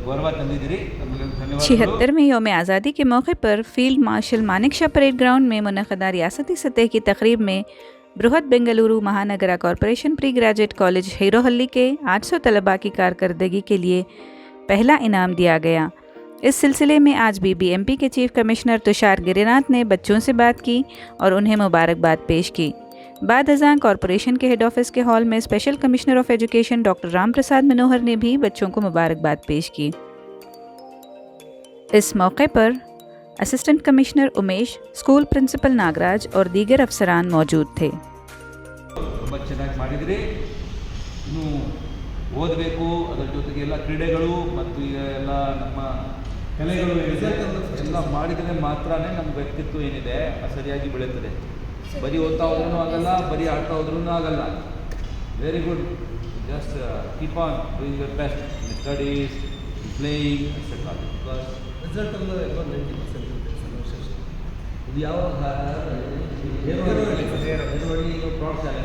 ಗೌರವ ತಂದಿದ್ದೀರಿ, ತಮಗೆ ಧನ್ಯವಾದಗಳು। 76वें योम आज़ादी के मौके पर field marshal Manekshaw parade ground में मुनक़दा रियासती सतह की तकरीब में Bruhat Bengaluru Mahanagara corporation pre graduate college Herohalli के 800 तलबा की कारकर्दगी के लिए पहला इनाम दिया गया। इस सिलसिले में आज बीबीएमपी के चीफ कमिश्नर तुषार गिरिनाथ ने बच्चों से बात की और उन्हें मुबारकबाद पेश की। बाद अज़ां कॉरपोरेशन के हेड ऑफिस के हॉल में special commissioner of education doctor Ram Prasad Manohar ने भी बच्चों को मुबारकबाद पेश की। इस मौके पर assistant commissioner Umesh, school principal Nagraj और दीगर अफसरान मौजूद थे। ತುಂಬ ಚೆನ್ನಾಗಿ ಮಾಡಿದಿರಿ, ಇನ್ನು ಓದಬೇಕು, ಅದರ ಜೊತೆಗೆ ಎಲ್ಲ ಕ್ರೀಡೆಗಳು ಮತ್ತು ಎಲ್ಲ ನಮ್ಮ ಕಲೆಗಳು ಎಲ್ಲ ಮಾಡಿದರೆ ಮಾತ್ರ ನಮ್ಮ ವ್ಯಕ್ತಿತ್ವ ಏನಿದೆ ಸರಿಯಾಗಿ ಬೆಳೀತದೆ। ಬರೀ ಓದ್ತಾ ಹೋದ್ರೂ ಆಗಲ್ಲ, ಬರೀ ಆಡ್ತಾ ಹೋದ್ರೂ ಆಗಲ್ಲ। Very good, just keep on doing your best in studies, playing etcetera. Result ಎಲ್ಲ 90% ಇದು ಯಾವ ಪ್ರೋತ್ಸಾಹ